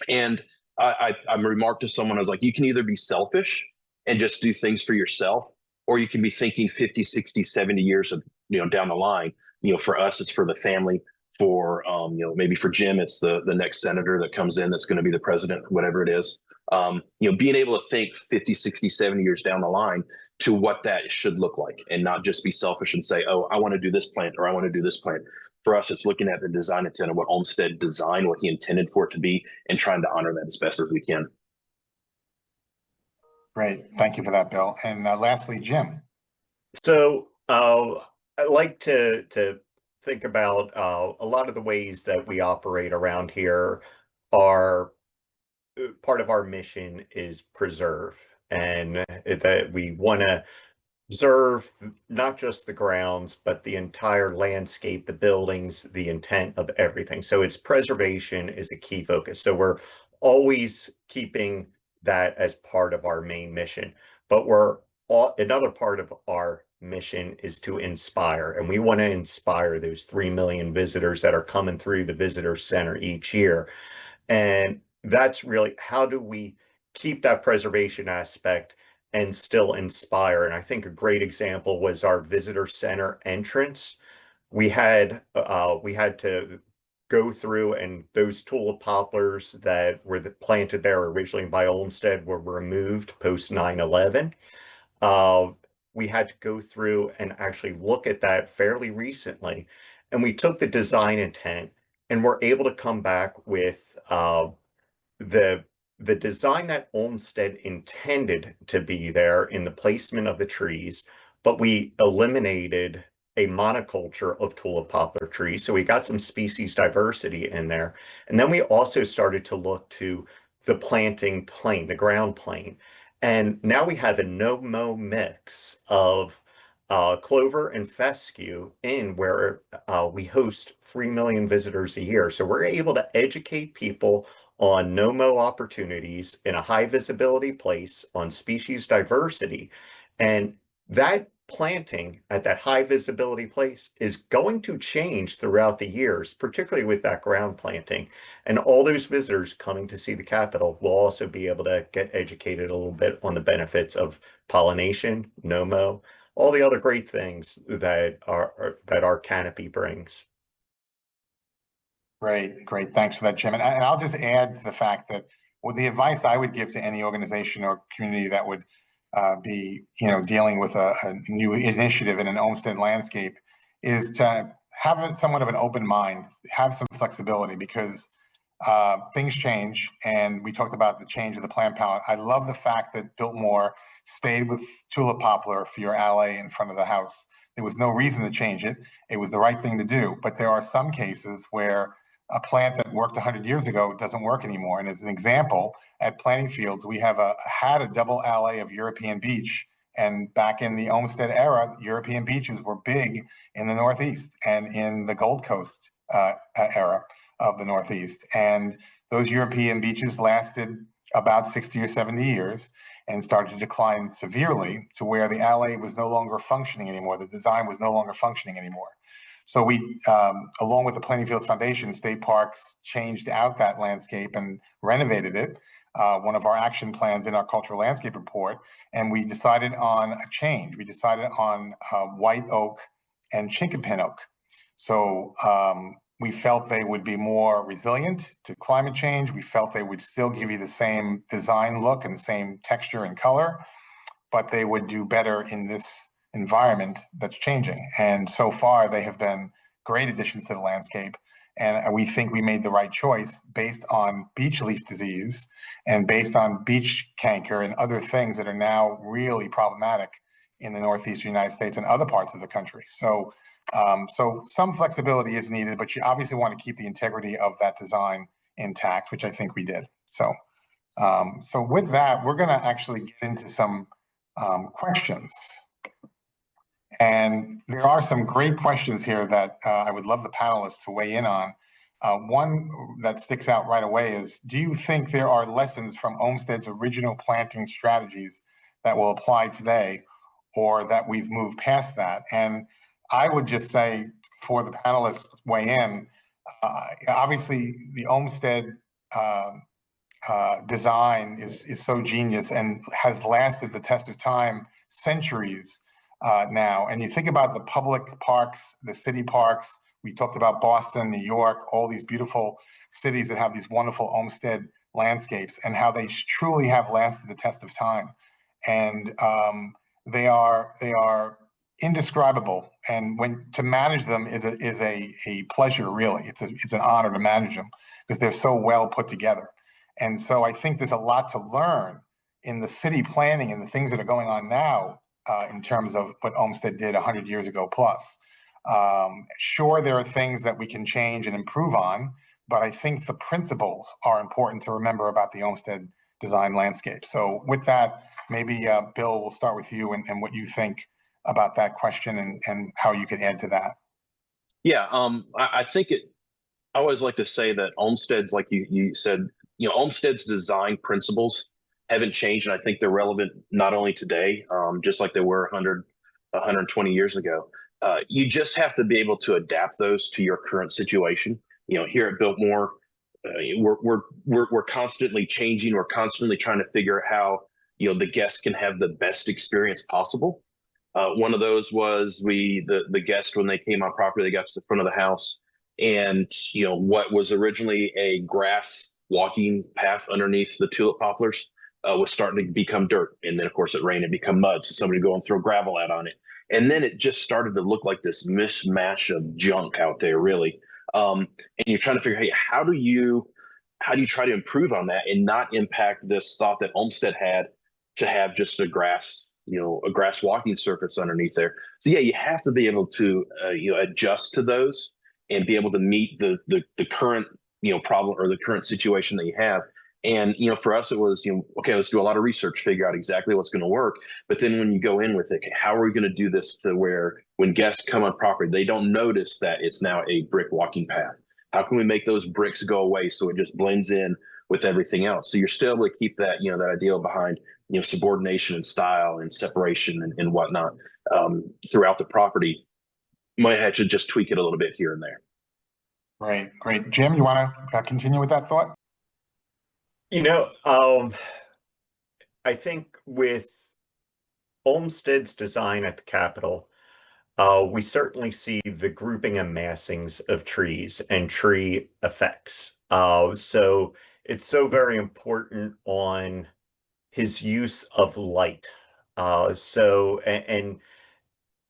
And I remarked to someone, I was like, you can either be selfish and just do things for yourself, or you can be thinking 50, 60, 70 years of, you know, down the line. You know, for us, it's for the family. For, you know, maybe for Jim, it's the next senator that comes in that's going to be the president, whatever it is. You know, being able to think 50, 60, 70 years down the line to what that should look like, and not just be selfish and say, oh, I want to do this plant or I want to do this plant. For us, it's looking at the design intent of what Olmsted designed, what he intended for it to be, and trying to honor that as best as we can. Great, thank you for that, Bill. And lastly, Jim. So I like to think about a lot of the ways that we operate around here are part of our mission is preserve, and that we want to preserve not just the grounds, but the entire landscape, the buildings, the intent of everything. So it's preservation is a key focus. So we're always keeping that as part of our main mission, but another part of our mission is to inspire, and we want to inspire those 3 million visitors that are coming through the visitor center each year. And that's really, how do we keep that preservation aspect and still inspire? And I think a great example was our visitor center entrance. We had to go through, and those tulip poplars that were planted there originally by Olmsted were removed post 9/11. We had to go through and actually look at that fairly recently, and we took the design intent and we're able to come back with the design that Olmsted intended to be there in the placement of the trees, but we eliminated a monoculture of tulip poplar trees. So we got some species diversity in there. And then we also started to look to the planting plane, the ground plane. And now we have a no-mow mix of clover and fescue in where we host 3 million visitors a year. So we're able to educate people on no-mow opportunities in a high visibility place, on species diversity. And that planting at that high visibility place is going to change throughout the years, particularly with that ground planting. And all those visitors coming to see the Capitol will also be able to get educated a little bit on the benefits of pollination, no-mow, all the other great things that our canopy brings. Great, great. Thanks for that, Jim. And I'll just add to the fact that the advice I would give to any organization or community that would be, you know, dealing with a new initiative in an Olmsted landscape is to have somewhat of an open mind, have some flexibility, because things change. And we talked about the change of the plant palette. I love the fact that Biltmore stayed with tulip poplar for your alley in front of the house. There was no reason to change it. It was the right thing to do. But there are some cases where a plant that worked 100 years ago doesn't work anymore. And as an example, at Planting Fields, we have had a double alley of European beech. And back in the Olmsted era, European beeches were big in the Northeast and in the Gold Coast era of the Northeast. And those European beeches lasted about 60 or 70 years. and started to decline severely to where the alley was no longer functioning anymore. The design was no longer functioning anymore. So we, along with the Plainfield Foundation, State Parks changed out that landscape and renovated it, one of our action plans in our cultural landscape report, and we decided on a change. We decided on white oak and chinkapin oak. So we felt they would be more resilient to climate change. We felt they would still give you the same design look and the same texture and color, but they would do better in this environment that's changing. And so far, they have been great additions to the landscape. And we think we made the right choice based on beech leaf disease and based on beech canker and other things that are now really problematic in the Northeastern United States and other parts of the country. So some flexibility is needed, but you obviously want to keep the integrity of that design intact, which I think we did. So with that, we're going to actually get into some questions. And there are some great questions here that I would love the panelists to weigh in on. One that sticks out right away is, do you think there are lessons from Olmsted's original planting strategies that will apply today, or that we've moved past that? And I would just say, for the panelists weigh in, obviously the Olmsted design is so genius and has lasted the test of time, centuries now. And you think about the public parks, the city parks, we talked about Boston, New York, all these beautiful cities that have these wonderful Olmsted landscapes, and how they truly have lasted the test of time. And they are indescribable, and to manage them is a pleasure, really. It's an honor to manage them because they're so well put together. And so I think there's a lot to learn in the city planning and the things that are going on now in terms of what Olmsted did 100 years ago plus. Sure, there are things that we can change and improve on, but I think the principles are important to remember about the Olmsted design landscape. So with that, maybe Bill, we'll start with you and what you think about that question and how you could add to that. Yeah, I think I always like to say that Olmsted's, like you said, Olmsted's design principles haven't changed, and I think they're relevant not only today, just like they were 120 years ago. You just have to be able to adapt those to your current situation. Here at Biltmore, we're constantly changing. We're constantly trying to figure out how the guests can have the best experience possible. One of those was the guest, when they came on property, they got to the front of the house, and what was originally a grass walking path underneath the tulip poplars was starting to become dirt. And then of course it rained and become mud. So somebody go and throw gravel out on it. And then it just started to look like this mishmash of junk out there, really. And you're trying to figure, hey, how do you try to improve on that and not impact this thought that Olmsted had to have just a grass walking surface underneath there. So yeah, you have to be able to adjust to those and be able to meet the current problem or the current situation that you have. And for us, it was okay, let's do a lot of research, figure out exactly what's going to work. But then when you go in with it, okay, how are we going to do this to where when guests come on property, they don't notice that it's now a brick walking path? How can we make those bricks go away so it just blends in with everything else? So you're still able to keep that that ideal behind subordination and style and separation and whatnot throughout the property. Might have to just tweak it a little bit here and there. Great. Jim, you want to continue with that thought? I think with Olmsted's design at the Capitol, we certainly see the grouping and massings of trees and tree effects. So it's so very important on his use of light. And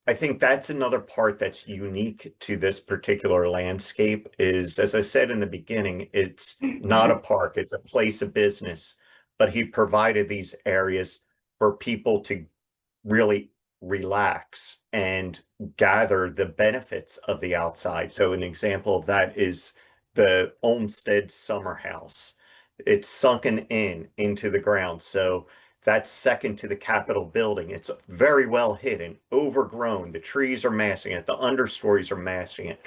I think that's another part that's unique to this particular landscape is, as I said in the beginning, it's not a park, it's a place of business, but he provided these areas for people to really relax and gather the benefits of the outside. So an example of that is the Olmsted Summer House. It's sunken into the ground. So that's second to the Capitol building. It's very well hidden, overgrown. The trees are massing it. The understories are massing it.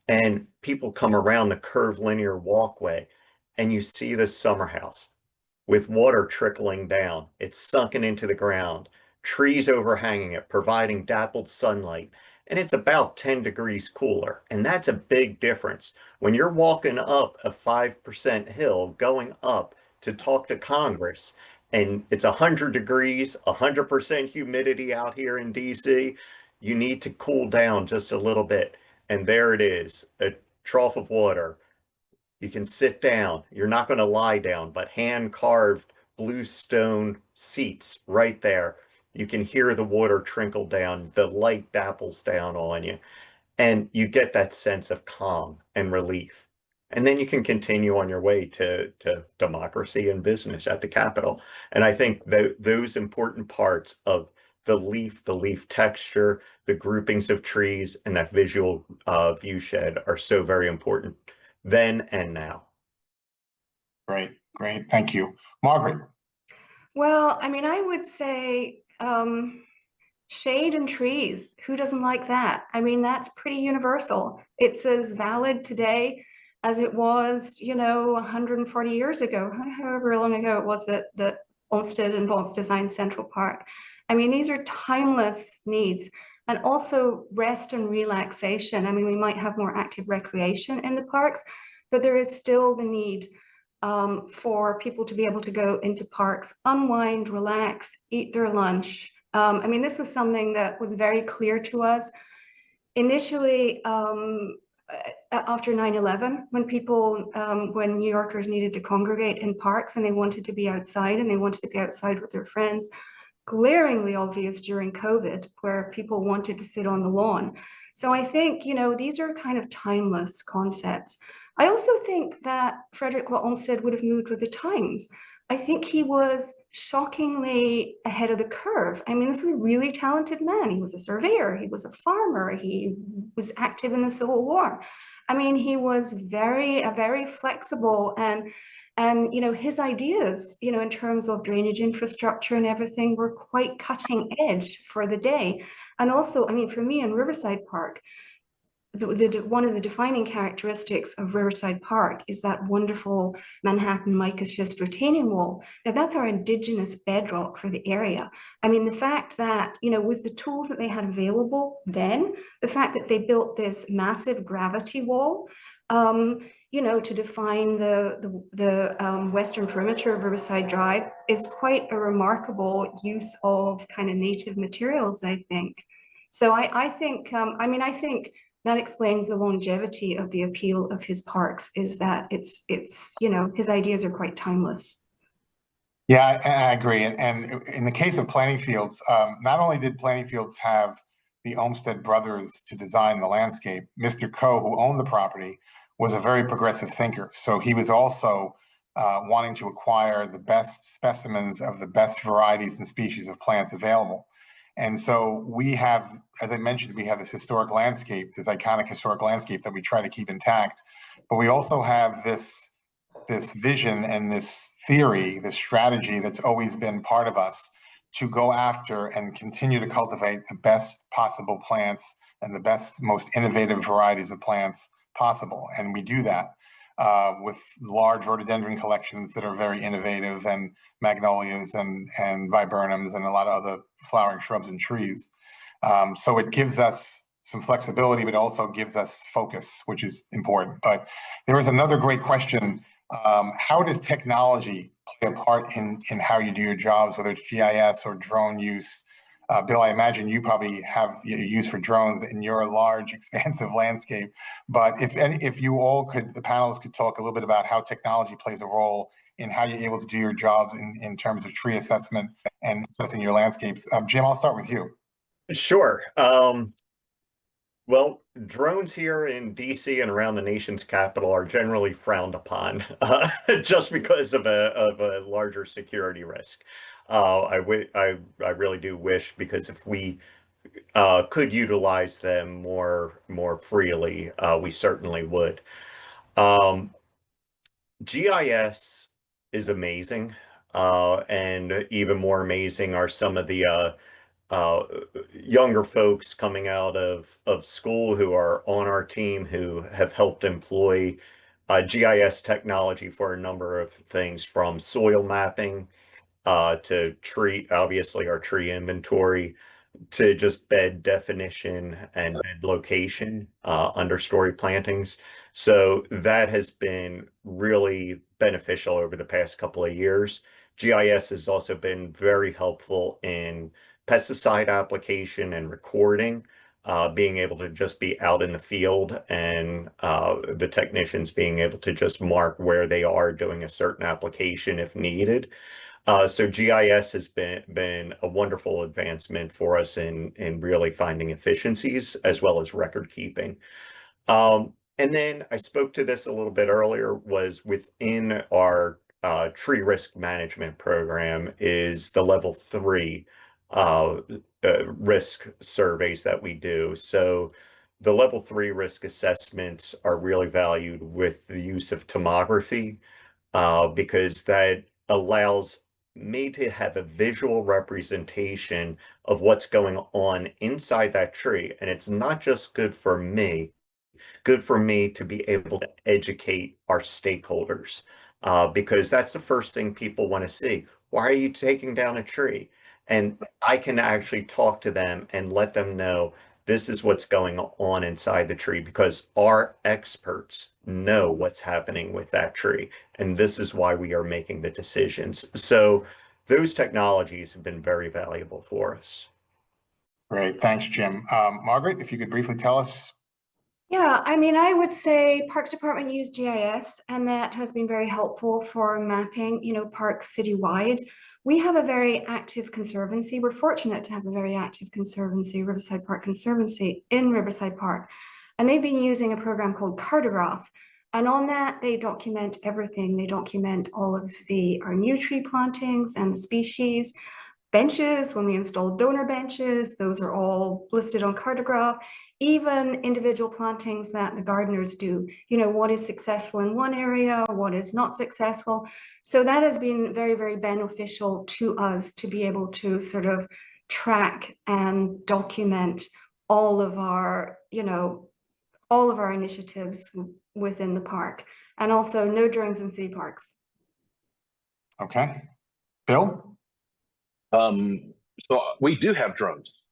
And people come around the curved linear walkway and you see the summer house with water trickling down. It's sunken into the ground, trees overhanging it, providing dappled sunlight, and it's about 10 degrees cooler. And that's a big difference. When you're walking up a 5% hill, going up to talk to Congress, and it's 100 degrees, 100% humidity out here in DC, you need to cool down just a little bit. And there it is, a trough of water. You can sit down. You're not going to lie down, but hand-carved bluestone seats right there. You can hear the water trickle down. The light dapples down on you, and you get that sense of calm and relief. And then you can continue on your way to democracy and business at the Capitol. And I think those important parts of the leaf texture, the groupings of trees, and that visual view shed are so very important then and now. Great, great. Thank you. Margaret. Well, I mean, I would say shade and trees. Who doesn't like that? I mean, that's pretty universal. It's as valid today as it was, 140 years ago, however long ago it was that Olmsted and Vaught's designed Central Park. I mean, these are timeless needs. And also rest and relaxation. I mean, we might have more active recreation in the parks, but there is still the need for people to be able to go into parks, unwind, relax, eat their lunch. I mean, this was something that was very clear to us initially after 9/11, when New Yorkers needed to congregate in parks and they wanted to be outside and they wanted to be outside with their friends. Glaringly obvious during COVID, where people wanted to sit on the lawn. So I think, these are kind of timeless concepts. I also think that Frederick Law Olmsted would have moved with the times. I think he was shockingly ahead of the curve. I mean, this was a really talented man. He was a surveyor, he was a farmer, he was active in the Civil War. I mean, he was very flexible and his ideas, in terms of drainage infrastructure and everything were quite cutting edge for the day. And also, I mean, for me in Riverside Park, one of the defining characteristics of Riverside Park is that wonderful Manhattan mica schist retaining wall. Now that's our indigenous bedrock for the area. I mean, the fact that, with the tools that they had available then, the fact that they built this massive gravity wall, to define the western perimeter of Riverside Drive is quite a remarkable use of kind of native materials, I think. So I think that explains the longevity of the appeal of his parks, is that it's his ideas are quite timeless. Yeah, I agree. And in the case of Planting Fields, not only did Planting Fields have the Olmsted brothers to design the landscape, Mr. Coe, who owned the property, was a very progressive thinker. So he was also wanting to acquire the best specimens of the best varieties and species of plants available. And so we have, as I mentioned, we have this historic landscape, this iconic historic landscape that we try to keep intact. But we also have this vision and this theory, this strategy that's always been part of us to go after and continue to cultivate the best possible plants and the best, most innovative varieties of plants possible. And we do that with large rhododendron collections that are very innovative, and magnolias and viburnums and a lot of other flowering shrubs and trees. So it gives us some flexibility, but also gives us focus, which is important. But there is another great question. How does technology play a part in how you do your jobs, whether it's GIS or drone use? Bill, I imagine you probably have use for drones in your large, expansive landscape. But if you all could, the panelists could talk a little bit about how technology plays a role in how you're able to do your jobs in terms of tree assessment and assessing your landscapes. Jim, I'll start with you. Sure. Well, drones here in DC and around the nation's capital are generally frowned upon just because of a larger security risk. I really do wish, because if we could utilize them more freely, we certainly would. GIS is amazing, and even more amazing are some of the younger folks coming out of school who are on our team, who have helped employ GIS technology for a number of things, from soil mapping to tree, obviously our tree inventory, to just bed definition and bed location, understory plantings. So that has been really beneficial over the past couple of years. GIS has also been very helpful in pesticide application and recording, being able to just be out in the field and the technicians being able to just mark where they are doing a certain application if needed. So GIS has been a wonderful advancement for us in really finding efficiencies as well as record keeping. And then I spoke to this a little bit earlier, was within our tree risk management program is the level 3 risk surveys that we do. So the level 3 risk assessments are really valued with the use of tomography, because that allows me to have a visual representation of what's going on inside that tree. And it's not just good for me to be able to educate our stakeholders, because that's the first thing people want to see. Why are you taking down a tree? And I can actually talk to them and let them know this is what's going on inside the tree, because our experts know what's happening with that tree. And this is why we are making the decisions. So those technologies have been very valuable for us. Great, thanks, Jim. Margaret, if you could briefly tell us. Yeah, I mean, I would say Parks Department use GIS, and that has been very helpful for mapping, parks citywide. We have a very active conservancy. We're fortunate to have a very active conservancy, Riverside Park Conservancy in Riverside Park. And they've been using a program called Cartograph. And on that, they document everything. They document all of our new tree plantings and the species. Benches, when we install donor benches, those are all listed on Cartograph. Even individual plantings that the gardeners do, what is successful in one area, what is not successful. So that has been very, very beneficial to us to be able to sort of track and document all of our initiatives within the park, and also no drones in city parks. Okay. Bill? So we do have drones,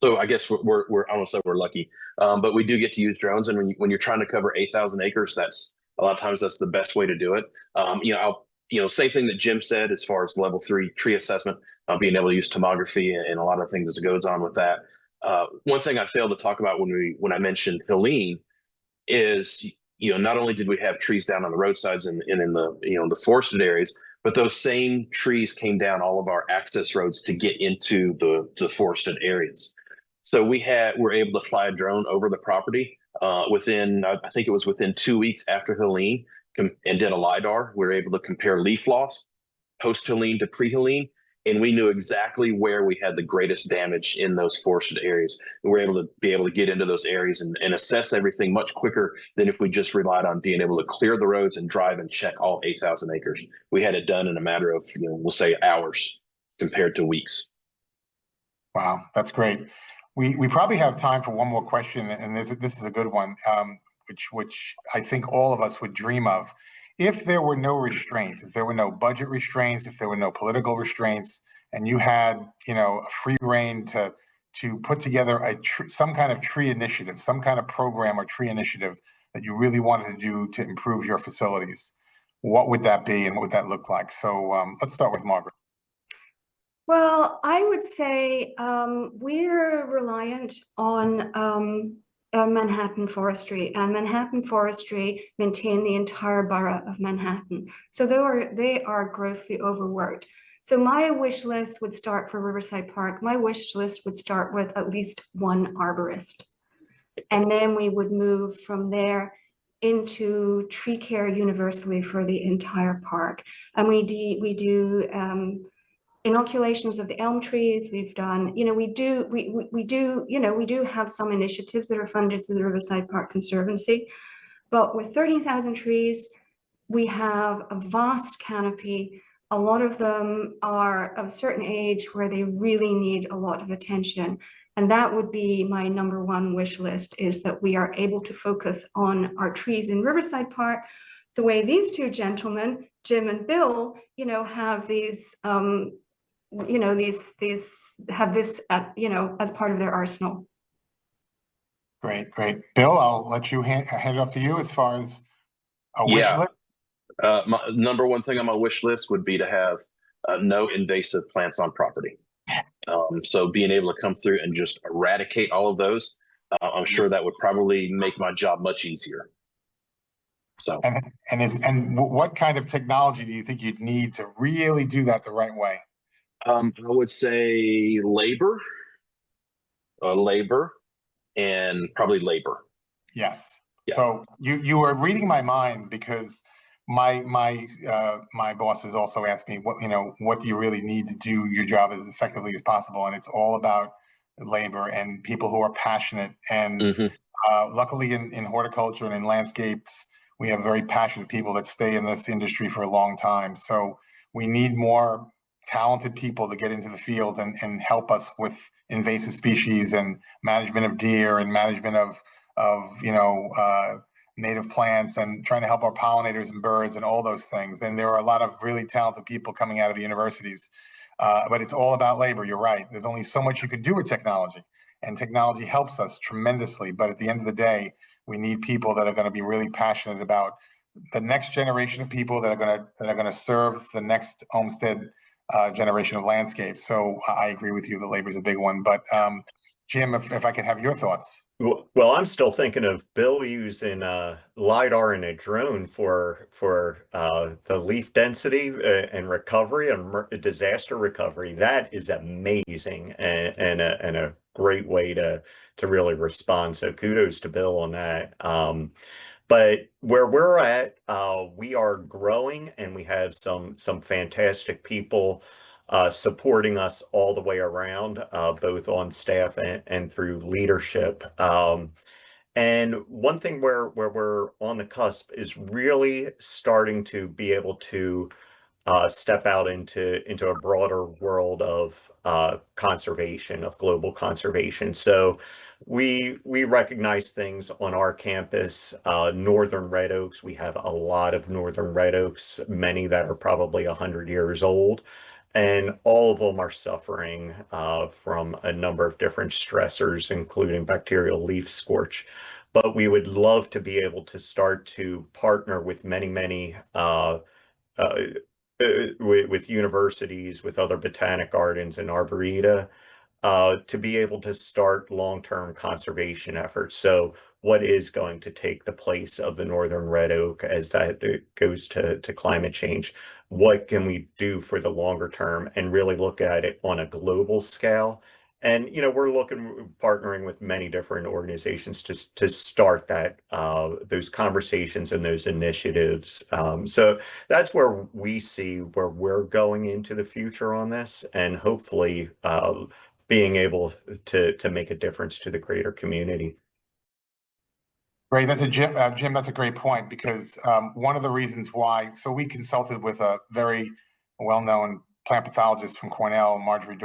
so I guess we're I don't say we're lucky, but we do get to use drones. And when you're trying to cover 8,000 acres, that's a lot of times that's the best way to do it. Same thing that Jim said as far as level 3 tree assessment, being able to use tomography and a lot of things that goes on with that. One thing I failed to talk about when I mentioned Helene is, not only did we have trees down on the roadsides and in the the forested areas, but those same trees came down all of our access roads to get into the forested areas. So we're able to fly a drone over the property within, I think it was within 2 weeks after Helene, and did a LiDAR. We were able to compare leaf loss post-Helene to pre-Helene, and we knew exactly where we had the greatest damage in those forested areas. We were able to get into those areas and assess everything much quicker than if we just relied on being able to clear the roads and drive and check all 8,000 acres. We had it done in a matter of, we'll say hours compared to weeks. Wow, that's great. We probably have time for one more question, and this is a good one, which I think all of us would dream of. If there were no restraints, if there were no budget restraints, if there were no political restraints, and you had, a free reign to put together some kind of tree initiative, some kind of program or tree initiative that you really wanted to do to improve your facilities, what would that be and what would that look like? So let's start with Margaret. Well, I would say we're reliant on Manhattan Forestry, and Manhattan Forestry maintain the entire borough of Manhattan. So they are grossly overworked. So my wish list would start for Riverside Park. My wish list would start with at least one arborist. And then we would move from there into tree care universally for the entire park. And we do inoculations of the elm trees. We've done, we do have some initiatives that are funded through the Riverside Park Conservancy, but with 30,000 trees, we have a vast canopy. A lot of them are of a certain age where they really need a lot of attention. And that would be my number one wish list, is that we are able to focus on our trees in Riverside Park the way these two gentlemen, Jim and Bill, have these, have this, as part of their arsenal. Great, great. Bill, I'll let you hand it off to you as far as a wish Yeah. list. My number one thing on my wish list would be to have no invasive plants on property. So being able to come through and just eradicate all of those, I'm sure that would probably make my job much easier. So, And what kind of technology do you think you'd need to really do that the right way? I would say labor, and probably labor. Yes. Yeah. So you were reading my mind, because my bosses also asked me, what do you really need to do your job as effectively as possible? And it's all about labor and people who are passionate. And luckily in horticulture and in landscapes, we have very passionate people that stay in this industry for a long time. So we need more talented people to get into the field and help us with invasive species and management of deer and management of native plants, and trying to help our pollinators and birds and all those things. And there are a lot of really talented people coming out of the universities, but it's all about labor. You're right. There's only so much you can do with technology, and technology helps us tremendously. But at the end of the day, we need people that are going to be really passionate about the next generation of people that are going to serve the next Olmsted generation of landscapes. So I agree with you that labor is a big one. But Jim, if I could have your thoughts. Well, I'm still thinking of Bill using LiDAR and a drone for the leaf density and recovery and disaster recovery. That is amazing and a great way to really respond. So kudos to Bill on that. But where we're at, we are growing, and we have some fantastic people supporting us all the way around, both on staff and through leadership. And one thing where we're on the cusp is really starting to be able to step out into a broader world of conservation, of global conservation. So we recognize things on our campus, northern red oaks. We have a lot of northern red oaks, many that are probably 100 years old. And all of them are suffering from a number of different stressors, including bacterial leaf scorch. But we would love to be able to start to partner with many with universities, with other botanic gardens and arboreta, to be able to start long-term conservation efforts. So what is going to take the place of the northern red oak as that goes to climate change? What can we do for the longer term, and really look at it on a global scale? And we're partnering with many different organizations to start that those conversations and those initiatives. So that's where we see where we're going into the future on this, and hopefully being able to make a difference to the greater community. Great. That's Jim, that's a great point, because one of the reasons why, so we consulted with a very well-known plant pathologist from Cornell, Margaret,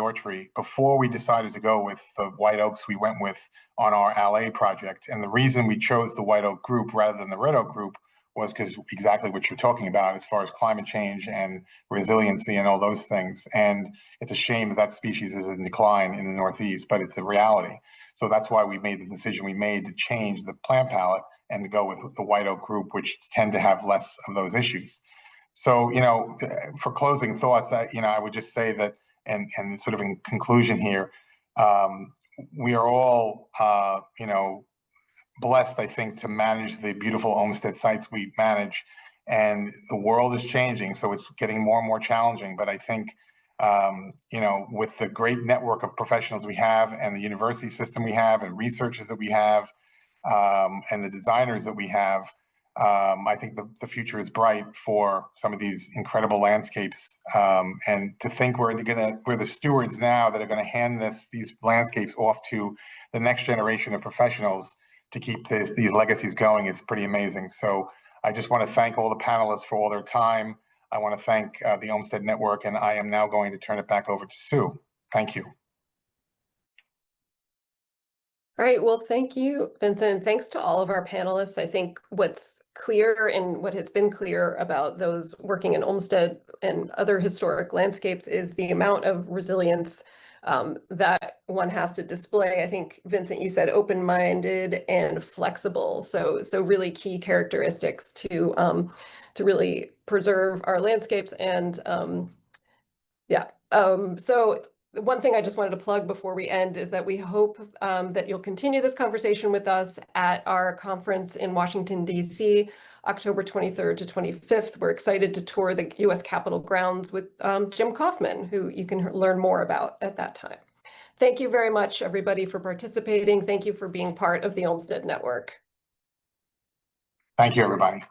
before we decided to go with the white oaks we went with on our LA project. And the reason we chose the white oak group rather than the red oak group was because exactly what you're talking about as far as climate change and resiliency and all those things. And it's a shame that species is in decline in the Northeast, but it's a reality. So that's why we made the decision we made to change the plant palette and to go with the white oak group, which tend to have less of those issues. So, for closing thoughts, I would just say that, and sort of in conclusion here, we are all, blessed, I think, to manage the beautiful Olmsted sites we manage. And the world is changing, so it's getting more and more challenging. But I think, with the great network of professionals we have, and the university system we have, and researchers that we have, and the designers that we have, I think the future is bright for some of these incredible landscapes. And to think we're the stewards now that are going to hand these landscapes off to the next generation of professionals to keep these legacies going is pretty amazing. So I just want to thank all the panelists for all their time. I want to thank the Olmsted Network, and I am now going to turn it back over to Sue. Thank you. All right, well, thank you, Vincent. Thanks to all of our panelists. I think what's clear and what has been clear about those working in Olmsted and other historic landscapes is the amount of resilience that one has to display. I think, Vincent, you said open-minded and flexible. So really key characteristics to really preserve our landscapes. And so one thing I just wanted to plug before we end is that we hope that you'll continue this conversation with us at our conference in Washington, D.C., October 23rd to 25th. We're excited to tour the U.S. Capitol grounds with Jim Kaufmann, who you can learn more about at that time. Thank you very much, everybody, for participating. Thank you for being part of the Olmsted Network. Thank you, everybody.